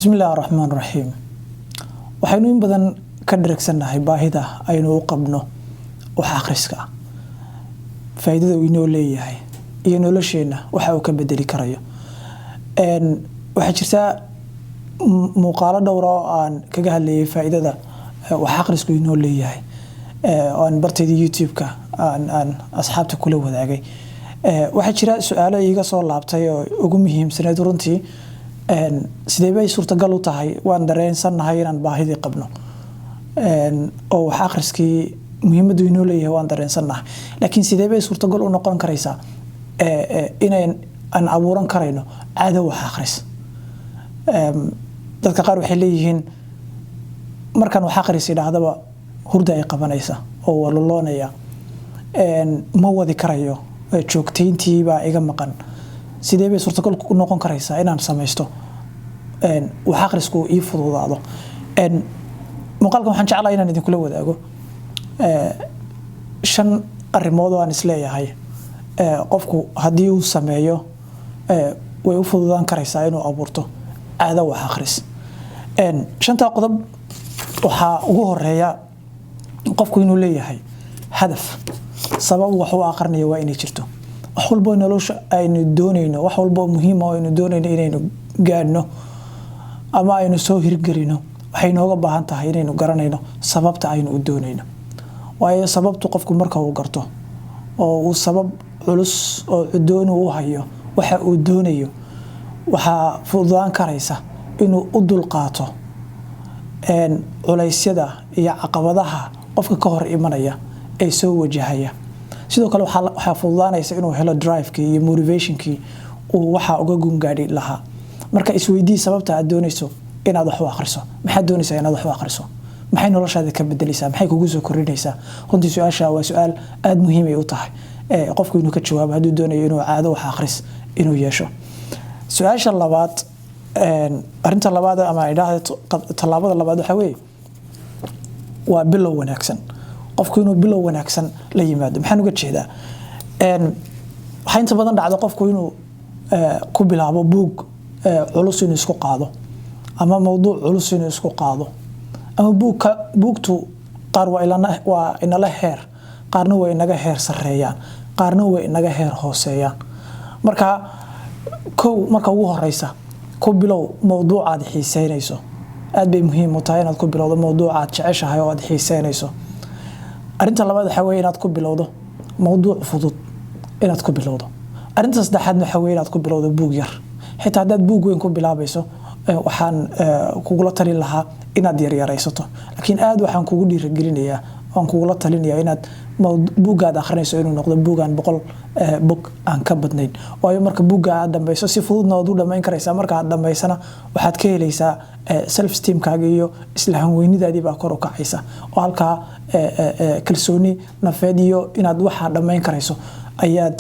بسم الله الرحمن الرحيم waxaynu in badan ka dheregsanahay baahida aynu u qabno wax akhriska faa'iidada uu inoo leeyahay iyo nolosheena waxa uu ka bedeli karayo waxa jirta muuqaalo dhowr oo aan kaga hadlayay faa'iidada wax akhrisku inoo leeyahay aan bartayda YouTube-ka aan asxaabta kula wadaagay waxa jira su'aalo iga soo laabtay oo ugu muhiimsan runtii sidee bay suurtagal u tahay waan dareensanahay inaan baahidii qabno oo wax akhriskii muhiimadu inoo leeyahay waan dareensanahay laakiin sidee bay suurtagal u noqon karaysaa aan abuuran karayno caado wax akhris dadka qaar waxay leeyihiin markaan wax akhris idhaahdaba hurda ay qabanaysa oo walaloonaya ma wadi karayo joogtayntii baa iga maqan sidee bay suurtagal ku noqon karaysaa inaan samaysto wax akhrisku ii fududaado muuqaalkan waxaan jeclahay inaan idin kula wadaago shan arrimood oo aan isleeyahay qofku haddii uu sameeyo way u fududaan karaysaa inuu abuurto caado wax akhris shanta qodob waxaa ugu horeeya qofku inuu leeyahay hadaf sabab wax uu aqrinayo waa inay jirto wax walba nolosha aynu doonayno wax walba muhiim ah aynu doonayno inaynu gaadhno ama aynu soo hirgelino waxay nooga baahan tahay inaynu garanayno sababta aynu u doonayno waayo sababtu qofku marka uu garto oo uu sabab culus oo doon u hayo waxa uu doonayo waxa fududaan karaysa inuu u dulqaato culaysyada iyo caqabadaha qofka ka hor imanaya ee soo wajahaya sidoo kale waxa fududaanaysa inuu helo drive-kii iyo motivation-kii uu waxa uga gungaadhi lahaa marka isweydii sababta aad doonayso inaad wax u akhriso maxaad doonaysaa inaad wax u akhriso maxay noloshaada ka bedelaysaa maxay kugu soo kordhinaysaa runtii su'aasha waa su'aal aad muhiim u tahay qofku inuu ka jawaabo hadduu doonayo inuu caado wax akhris inuu yeesho su'aasha labaad arinta labaad ama idhaahdo talaabada labaad waxa weeye waa bilow wanaagsan qofku inuu bilow wanaagsan la yimaado maxaan uga jeedaa waxa inta badan dhacdo qofku inuu ku bilaabo buug culus inuu isku qaado ama mowduuc culus inuu isku qaado ama buugtu qaar waa inala heer qaarna way inaga heer sareeyaan qaarna way inaga heer hooseeyaan marka ugu horeysa ku bilow mowduuc aad xiiseynayso aad bay muhiim u tahay inaad ku bilowdo mowduuc aad jeceshahay oo aad xiiseynayso arinta labaad waxa weeye inaad ku bilowdo mowduuc fudud inaad ku bilowdo arinta saddexaad waxa weeye inaad ku bilowdo buug yar xitaa haddaad buug weyn ku bilaabayso waxaan kugula talin lahaa inaad yaryaraysato laakiin aad waxaan kugu dhiirrigelinayaa waan kugula talinayaa inaad buugaad akhrinayso inuu noqdo buugaan 100 book aan ka badnayn waayo marka buuga aad dhamayso si fududna waad u dhamayn karaysaa marka aad dhamaysana waxaad ka helaysaa self esteem kaaga iyo isla hanweynidaadii baa kor u kacaysa oo halka kalsooni nafeed iyo inaad waxa dhamayn karayso ayaad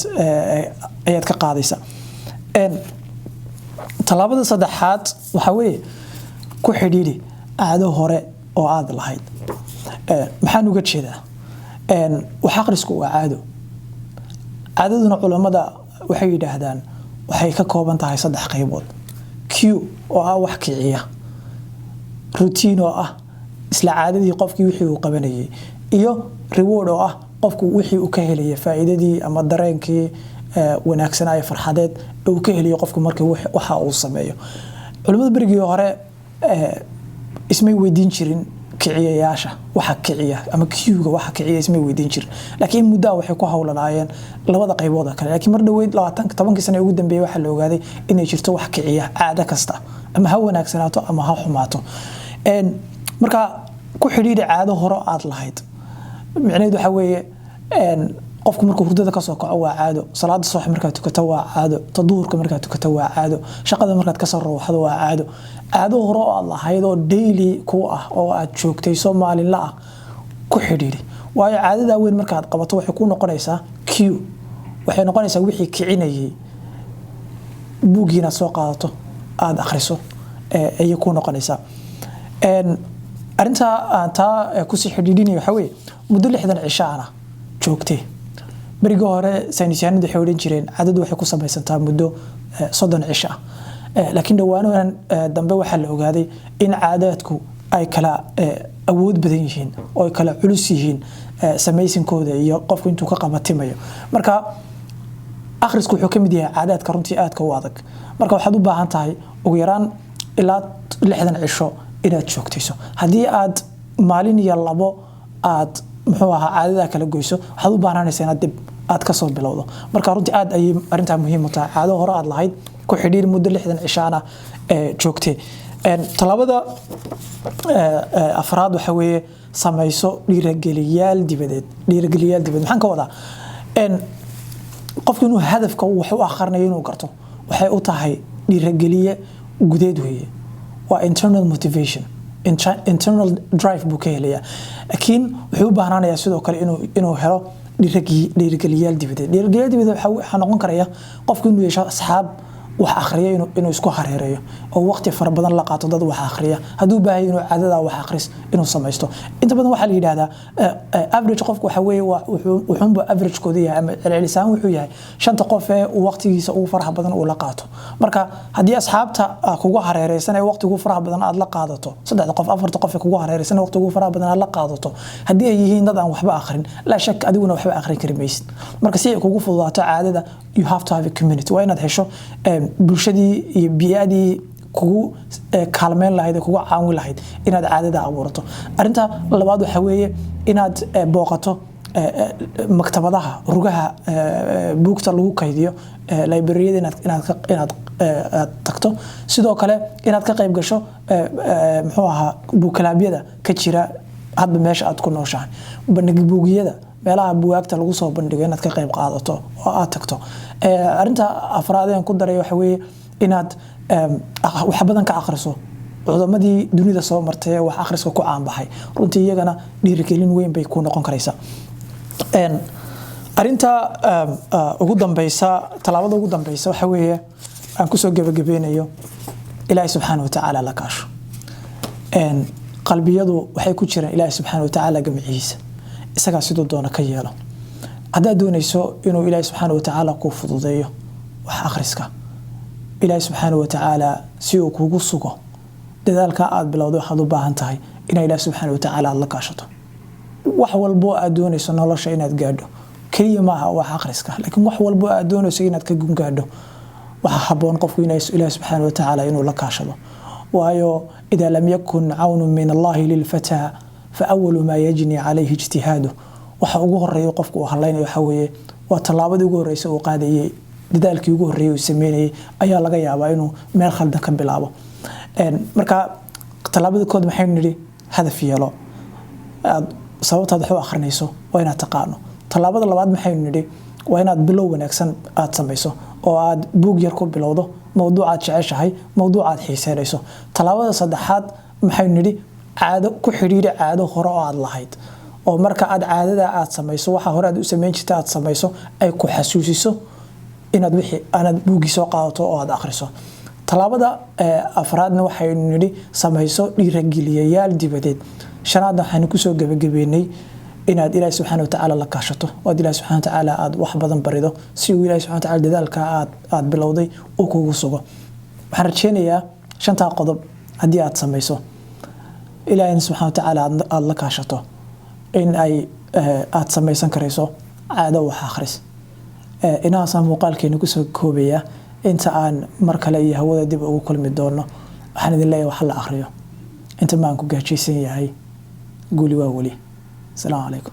ka qaadaysaa talaabada saddexaad waxa weeye ku xidhiidhi caado hore oo aad lahayd maxaan uga jeedaa wax akhrisku waa caado caadaduna culimada waxay yiraahdaan waxay ka kooban tahay saddex qaybood cue oo ah wax kiciya routine oo ah isla caadadii qofkii wixii uu qabanayay iyo reward oo ah qofku wixii uu ka helay faa'iidadii ama dareenkii wanaagsan ay farxadeed uu ka heliyo qofku markii waxa uu sameeyo culimada berigii hore ismay weydiin jirin kiciyayaasha waxa kiciya ama cue-ga waxa kiciya ismay weydiin jirin laakiin muddo waxay ku hawlanaayeen labada qaybood kale laakiin mar dhaweyd 10 sano ugu dambeeyay waxa la ogaaday inay jirto wax kiciya caado kasta ama ha wanaagsanaato ama ha xumaato marka ku xidhiidhi caado hore aad lahayd micnaheedu waxa weeye qofku markuu hurdada ka soo kaco waa caado salaada subax markaad tukato waa caado taduurka markaad tukato waa caado shaqada markaad ka soo rooxdo waa caado hore oo aad lahayd oo daily ku ah oo aad joogtay Soomaaliland ah ku xidhiidhi waayo caadada weyn markaad qabato waxay ku noqonaysaa cue waxay noqonaysaa wixii kicinayay buugiina soo qaadato aad akhriso ay ku noqonaysaa arinta taa ku si xidhiidhinay waxa weeye muddo 60 cisho ana joogtay bariga hore saynisyahanadu waxay oran jireen cadad waxay ku samaysantaa muddo 30 cisho laakiin dhawaanahan dambe waxa la ogaaday in caadaadku ay kala awood badan yihiin oo ay kala culus yihiin samaysinkooda iyo qofku intuu ka qabatimayo marka akhrisku wuxuu ka mid yahay caadaadka runtii aadka u adag marka waxaad u baahan tahay ugu yaraan ilaa 60 cisho inaad joogtayso haddii aad maalin iyo labo aad muxuu ahaa caadada kala goyso waxaad u baahanaysaa inaad dib aad ka soo bilowdo marka runtii aad ay arinta muhiim u tahay caado hore aad lahayd ku xidhiidhi muddo 60 cishaana joogtay talaabada afraad waxa weeye samayso dhiirrageliyeyaal dibadeed maxaan ka wadaa qofku inuu hadafka wax u akhrinayo inuu garto waxay u tahay dhiirrageliye gudeed weeye waa internal motivation internal drive buu ka helayaa laakiin wuxuu u baahnaanayaa sidoo kale inuu helo dhiirrageliyeyaal dibadeed waxaa noqon karaya qofku inuu yeesho asxaab wax akhriya inuu isku hareereeyo oo waqti fara badan la qaato dad wax akhriya haduu baahay inuu caadada wax akhris inuu samaysto inta badan waxa la yiraahdaa average qofku waxa weeye wuxuu average kooda yahay ama celcelisaan wuxuu yahay shanta qof ee waqtigiisa ugu faraha badan uu la qaato marka hadii asxaabta kugu hareereysan ee waqtigu faraha badan aad la qaadato saddex qof afarta qof ee kugu hareereysan waqtigu faraha badan aad la qaadato hadii ay yihiin dad aan waxba akhrin la shak adiguna waxba akhrin kari maysid marka si ay kugu fududaato caadada you have to have a community waa inaad hesho bulshadii iyo biyadii kugu kaalmeen lahayd kugu caawin lahayd inaad caadada abuurato arinta labaad waxa weeye inaad booqato maktabadaha rugaha buugta lagu kaydiyo library-yada inaad tagto sidoo kale inaad ka qayb gasho muxuu ahaa buukalaabyada ka jira hadba meesha aad ku nooshahay bandhig buugiyada meelaha buugaagta lagu soo bandhigo inaad ka qayb qaadato oo aad tagto arinta afraad ee ku daray waxa weeye inaad wax badan ka akhriso cudamadii dunida soo martay wax akhriska ku caan baxay runtii iyagana dhiirigelin weyn bay ku noqon karaysaa arinta ugu dambaysa talaabada ugu dambaysa waxa weeye aan ku soo gabagabeynayo Ilaahay subhanahu wa ta'ala la kaasho qalbiyadu waxay ku jiraan Ilaahay subhanahu wa ta'ala gamciisa isaga sidoo doona ka yeelo hadaa doonayso inuu Ilaahay subhanahu wa ta'ala ku fududeeyo wax akhriska Ilaahay subhanahu wa ta'ala si uu kugu sugo dadaalka aad bilowdo waxaad u baahan tahay in Ilaahay subhanahu wa ta'ala la kaashato wax walbo aad doonayso nolosha inaad gaadho kaliya ma aha wax akhriska laakiin wax walbo aad doonayso inaad ka gaadho waxa haboon qofku inuu Ilaahay subhanahu wa ta'ala inuu la kaashado waayo idha lam yakun awnun min Allah lil fata fa awwalu ma yajni alayhi ijtihadu waxa ugu horeeyo qofku uu halaynayo waxa weeye waa talaabada ugu horeysa uu qaadayay dadaalkii ugu horeeyay uu sameeyay ayaa laga yaabaa inuu meel khaldan ka bilaabo marka talaabada kood maxay niri hadaf yeelo sababtaad wax u akhrinayso waa inaad taqaano talaabada labaad maxay niri waa inaad bilow wanaagsan aad samayso oo aad buug yar ku bilowdo mawduucaad jeceshahay mawduucaad xiiseynayso talaabada saddexaad maxay niri caado ku xidhiidhi caado hore oo aad lahayd oo marka aad caadada aad samayso waxa hore aad u sameyn jirtay aad samayso ay ku xasuusiso inaad wixii aad buugi soo qaadato oo aad akhriso talaabada afraadna waxay niri samayso dhiirrageliyeyaal dibadeed shanaad waxaan ku soo gabagabeynay inaad Ilaahay subhanahu wa ta'ala la kaashato oo Ilaahay subhanahu wa ta'ala aad wax badan barido si uu Ilaahay subhanahu wa ta'ala dadaalka aad bilowday oo kugu sugo waxaan rajeynayaa shanta qodob hadii aad samayso Ilaahay subhanahu wa ta'ala aad la kaashato in ay aad samaysan karayso caado wax akhris inaas muuqaalkeena ku soo koobaya inta aan mar kale iyo hawada dib ugu kulmi doono waxaan idin leeyahay wax la akhriyo inta maan ku gaajaysan yahay قولي واولي السلام عليكم